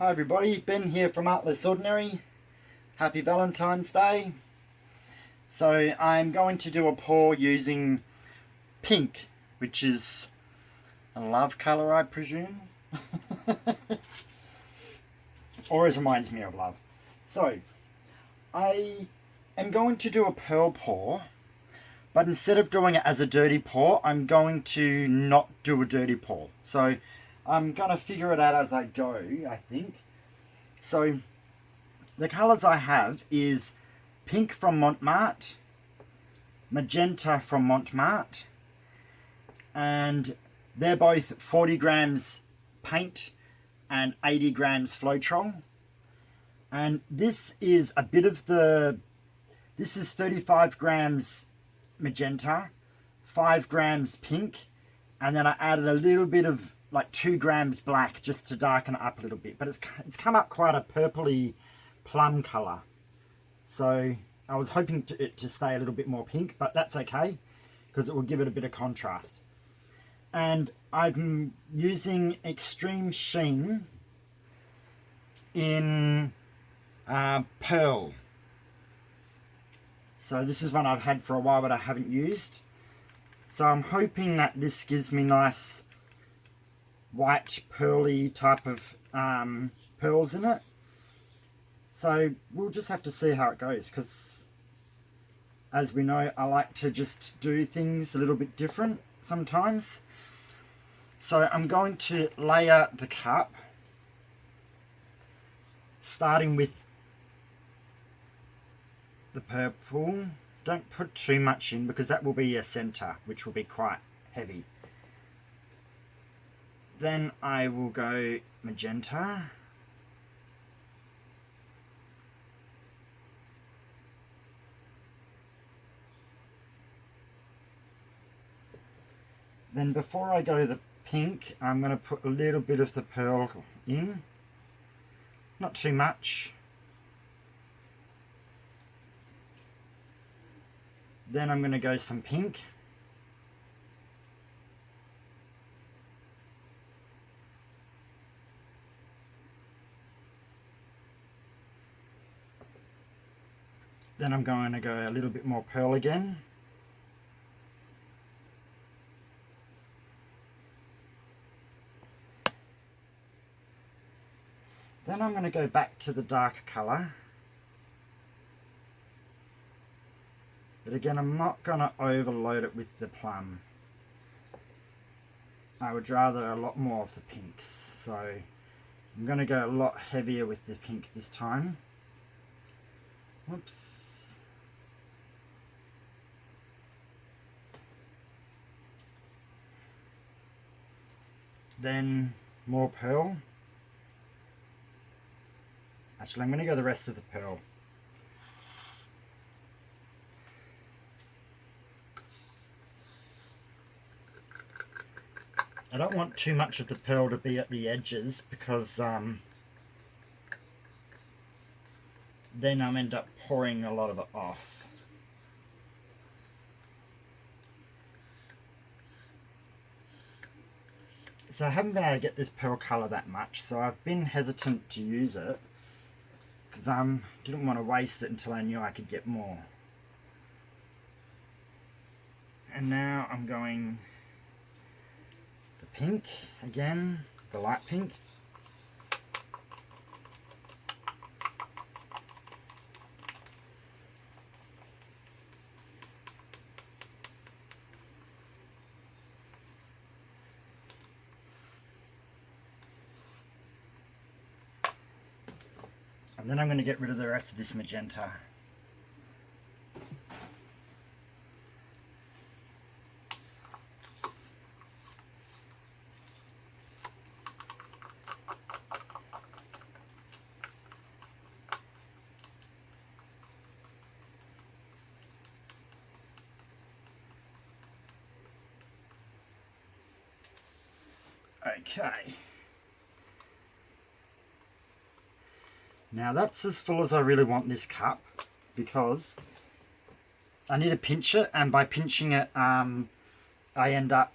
Hi everybody, Ben here from Artless Ordinary. Happy Valentine's Day. So I'm going to do a pour using pink, which is a love colour, I presume. Always reminds me of love. So I am going to do a pearl pour, but instead of doing it as a dirty pour, I'm going to not do a dirty pour. So I'm going to figure it out as I go, I think. So the colours I have is pink from marte, magenta from marte, and they're both 40 grams paint and 80 grams floetrol. And this is a bit of this is 35 grams magenta, 5 grams pink, and then I added a little bit of like 2 grams black just to darken it up a little bit. But it's come up quite a purpley plum colour. So I was hoping it to stay a little bit more pink, but that's okay because it will give it a bit of contrast. And I'm using extreme sheen in pearl. So this is one I've had for a while but I haven't used. So I'm hoping that this gives me nice white pearly type of pearls in it. So we'll just have to see how it goes, because as we know, I like to just do things a little bit different sometimes. So I'm going to layer the cup, starting with the purple. Don't put too much in because that will be a center, which will be quite heavy. Then I will go magenta. Then before I go the pink, I'm going to put a little bit of the pearl in. Not too much. Then I'm going to go some pink. Then I'm going to go a little bit more pearl again. Then I'm going to go back to the darker colour. But again, I'm not going to overload it with the plum. I would rather a lot more of the pinks. So I'm going to go a lot heavier with the pink this time. Whoops. Then more pearl. Actually, I'm going to go the rest of the pearl. I don't want too much of the pearl to be at the edges because then I'll end up pouring a lot of it off. So I haven't been able to get this pearl colour that much, so I've been hesitant to use it because I didn't want to waste it until I knew I could get more. And now I'm going the pink again, the light pink. And then I'm going to get rid of the rest of this magenta. Okay. Now that's as full as I really want this cup, because I need to pinch it, and by pinching it I end up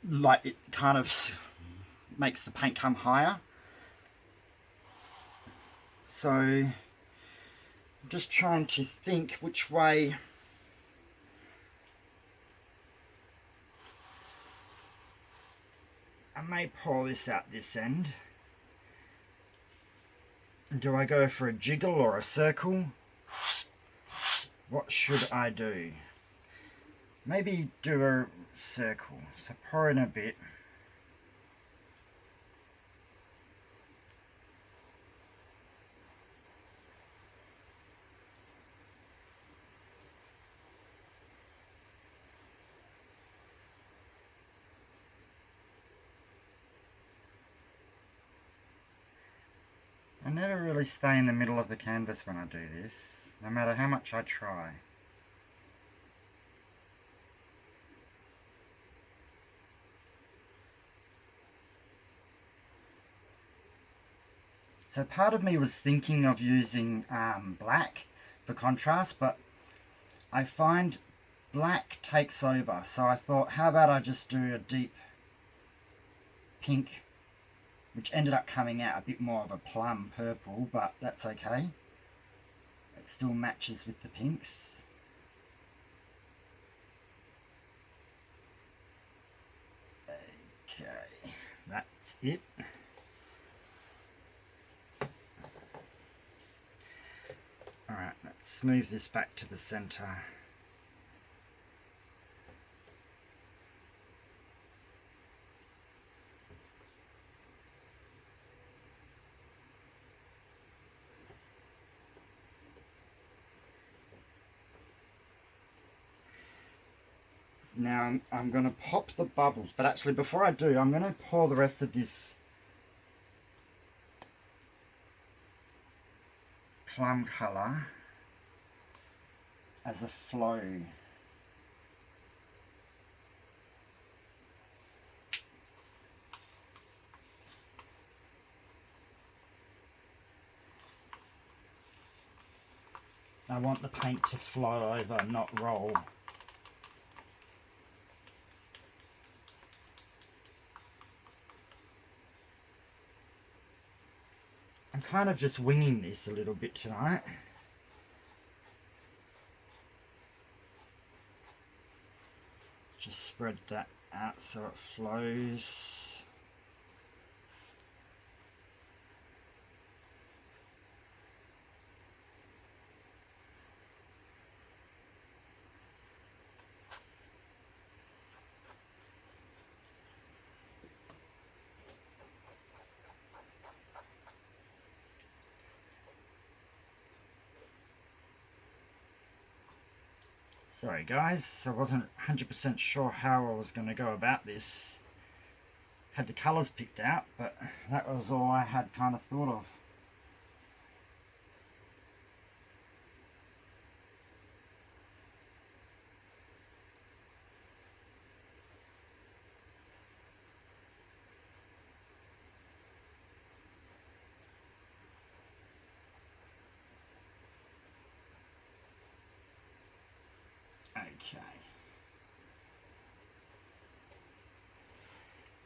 like it kind of makes the paint come higher. So I'm just trying to think which way I may pour this out this end. Do I go for a jiggle or a circle? What should I do? Maybe do a circle. So pour in a bit. I never really stay in the middle of the canvas when I do this, no matter how much I try. So part of me was thinking of using black for contrast, but I find black takes over. So I thought, how about I just do a deep pink, which ended up coming out a bit more of a plum purple, but that's okay. It still matches with the pinks. Okay, that's it. Alright, let's move this back to the center. Now I'm going to pop the bubbles, but actually before I do, I'm going to pour the rest of this plum colour as a flow. I want the paint to flow over, not roll. I'm kind of just winging this a little bit tonight. Just spread that out so it flows. Sorry guys, I wasn't 100% sure how I was going to go about this. Had the colours picked out, but that was all I had kind of thought of. Okay.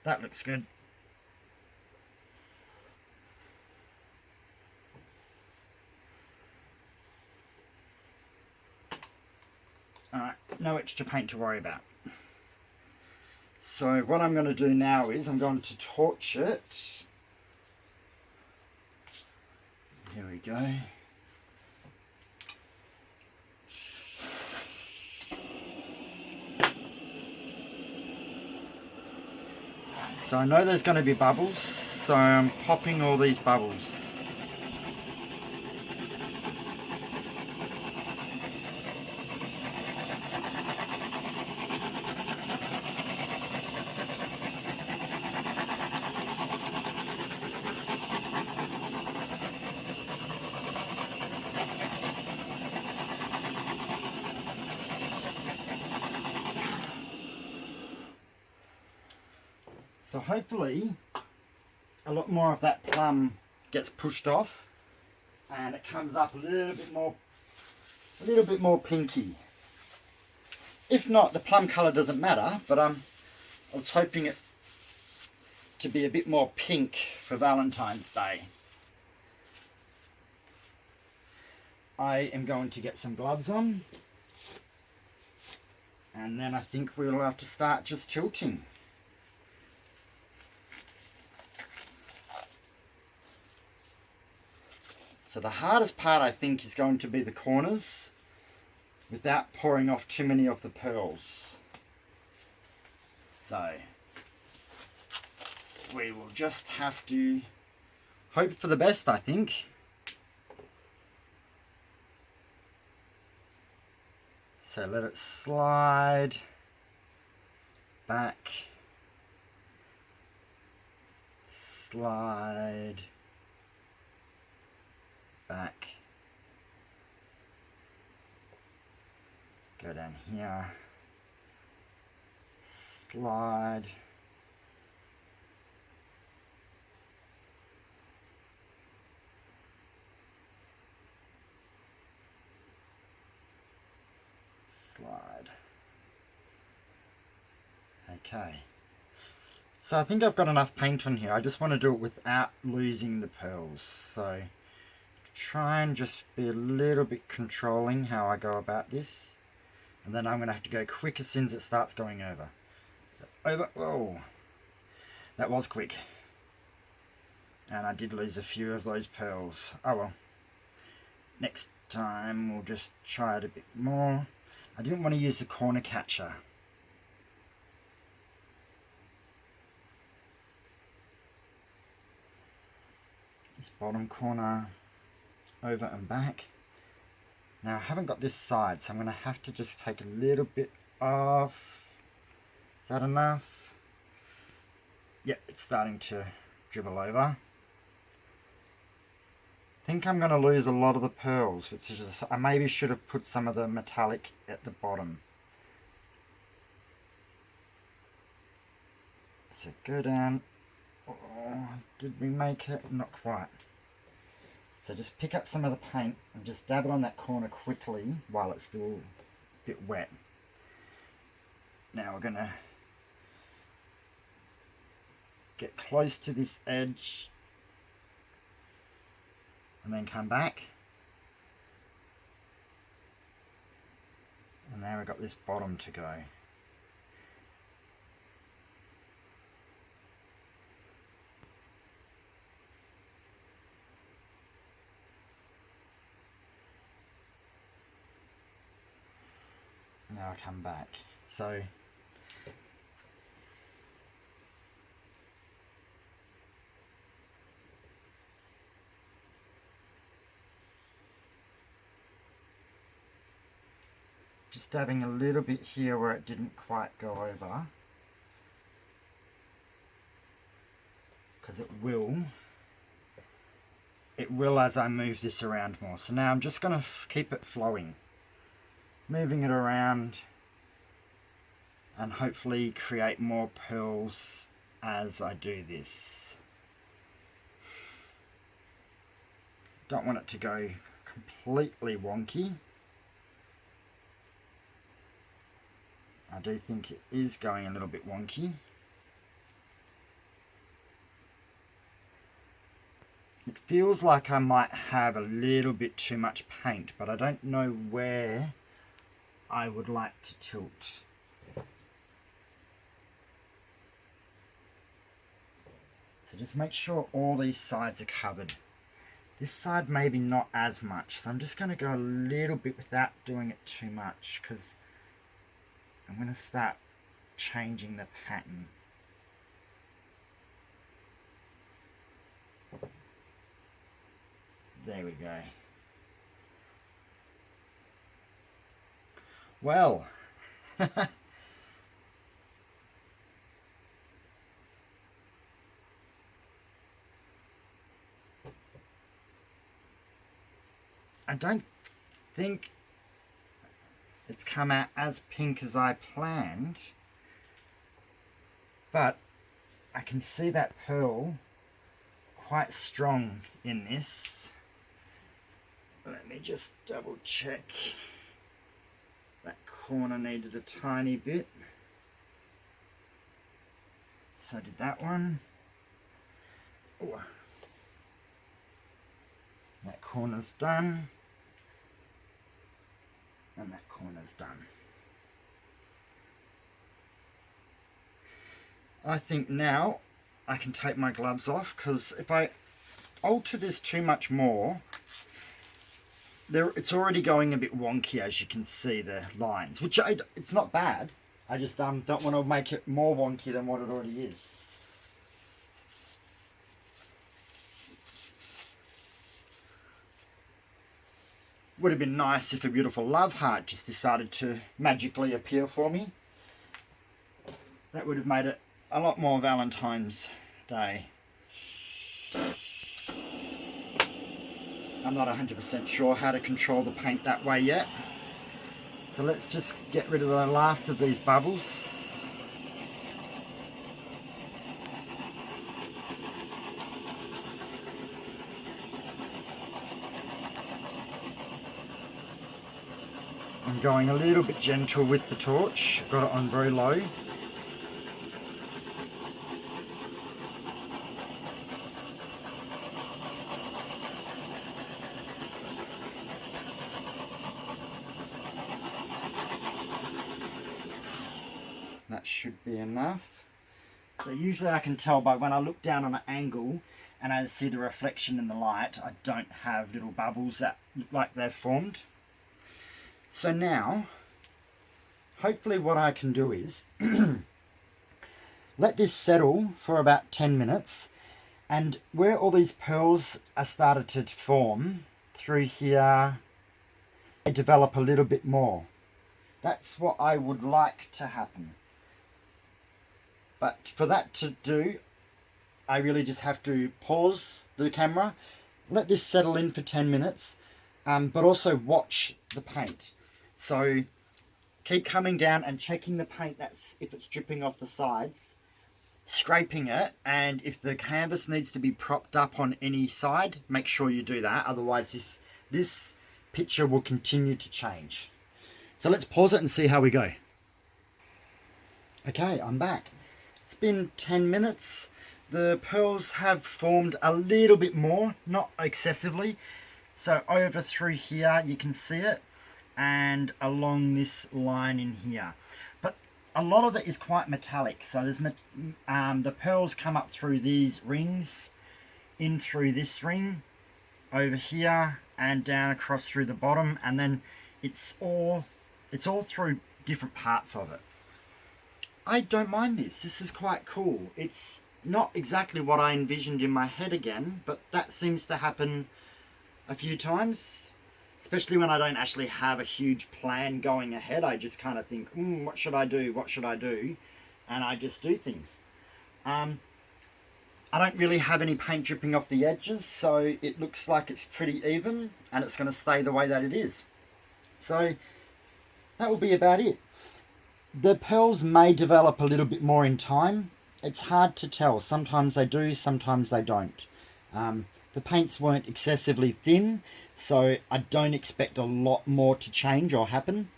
That looks good. Alright, no extra paint to worry about. So what I'm going to do now is I'm going to torch it. Here we go. So I know there's going to be bubbles, so I'm popping all these bubbles. So hopefully a lot more of that plum gets pushed off and it comes up a little bit more pinky. If not, the plum colour doesn't matter, but I was hoping it to be a bit more pink for Valentine's Day. I am going to get some gloves on, and then I think we'll have to start just tilting. So the hardest part, I think, is going to be the corners without pouring off too many of the pearls. So we will just have to hope for the best, I think. So let it slide back, slide back, go down here, slide, slide. Okay, so I think I've got enough paint on here. I just want to do it without losing the pearls, so try and just be a little bit controlling how I go about this, and then I'm going to have to go quick as soon as it starts going over. So over. Whoa, that was quick, and I did lose a few of those pearls. Oh well, next time we'll just try it a bit more. I didn't want to use the corner catcher. This bottom corner over and back. Now I haven't got this side, so I'm going to have to just take a little bit off. Is that enough? Yep, it's starting to dribble over. I think I'm going to lose a lot of the pearls, which is just, I maybe should have put some of the metallic at the bottom. So go down. Oh, did we make it? Not quite. So just pick up some of the paint and just dab it on that corner quickly while it's still a bit wet. Now we're going to get close to this edge and then come back. And now we've got this bottom to go. Now I come back. So just dabbing a little bit here where it didn't quite go over, because it will as I move this around more. So now I'm just going to keep it flowing, moving it around, and hopefully create more pearls as I do this. Don't want it to go completely wonky. I do think it is going a little bit wonky. It feels like I might have a little bit too much paint, but I don't know where I would like to tilt. So just make sure all these sides are covered. This side maybe not as much, so I'm just going to go a little bit without doing it too much, because I'm going to start changing the pattern. There we go. Well, I don't think it's come out as pink as I planned, but I can see that pearl quite strong in this. Let me just double check. That corner needed a tiny bit, so I did that one. Ooh. That corner's done. corner's done. I think now I can take my gloves off, because if I alter this too much more, it's already going a bit wonky, as you can see the lines, which it's not bad. I just don't want to make it more wonky than what it already is. Would have been nice if a beautiful love heart just decided to magically appear for me. That would have made it a lot more Valentine's Day. I'm not 100% sure how to control the paint that way yet. So let's just get rid of the last of these bubbles. I'm going a little bit gentle with the torch. Got it on very low. That should be enough. So usually I can tell by when I look down on an angle and I see the reflection in the light, I don't have little bubbles that look like they've formed. So now, hopefully what I can do is let this settle for about 10 minutes, and where all these pearls are started to form through here, they develop a little bit more. That's what I would like to happen. But for that to do, I really just have to pause the camera, let this settle in for 10 minutes, but also watch the paint. So keep coming down and checking the paint, if it's dripping off the sides, scraping it, and if the canvas needs to be propped up on any side, make sure you do that. Otherwise this picture will continue to change. So let's pause it and see how we go. Okay, I'm back. It's been 10 minutes. The pearls have formed a little bit more, not excessively. So over through here you can see it, and along this line in here. But a lot of it is quite metallic. So there's the pearls come up through these rings, in through this ring, over here, and down across through the bottom, and then it's all through different parts of it. I don't mind this. This is quite cool. It's not exactly what I envisioned in my head again, but that seems to happen a few times, especially when I don't actually have a huge plan going ahead. I just kind of think, what should I do? What should I do? And I just do things. I don't really have any paint dripping off the edges, so it looks like it's pretty even, and it's going to stay the way that it is. So that will be about it. The pearls may develop a little bit more in time. It's hard to tell. Sometimes they do, sometimes they don't. The paints weren't excessively thin, so I don't expect a lot more to change or happen.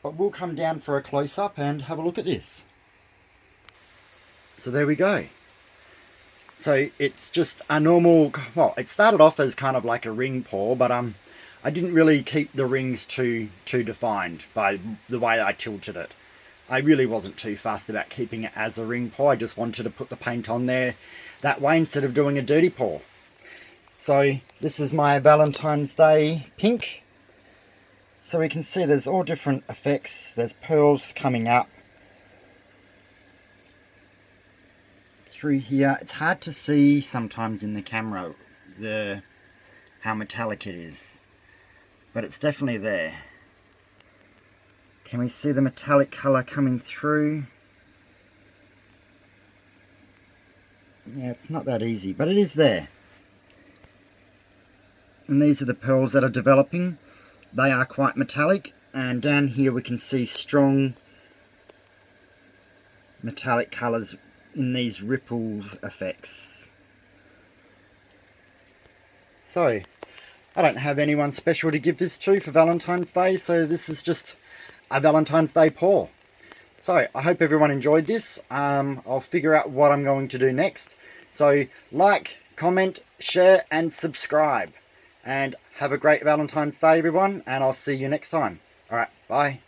But we'll come down for a close-up and have a look at this. So there we go. So it's just a normal, well, it started off as kind of like a ring pour, but I didn't really keep the rings too defined by the way I tilted it. I really wasn't too fussed about keeping it as a ring pour. I just wanted to put the paint on there that way instead of doing a dirty pour. So this is my Valentine's Day pink. So we can see there's all different effects. There's pearls coming up through here. It's hard to see sometimes in the camera how metallic it is, but it's definitely there. Can we see the metallic colour coming through? Yeah, it's not that easy, but it is there. And these are the pearls that are developing. They are quite metallic, and down here we can see strong metallic colours in these ripple effects. So, I don't have anyone special to give this to for Valentine's Day, so this is just a Valentine's Day pour. So I hope everyone enjoyed this. I'll figure out what I'm going to do next. So like, comment, share and subscribe. And have a great Valentine's Day everyone, and I'll see you next time. Alright, bye.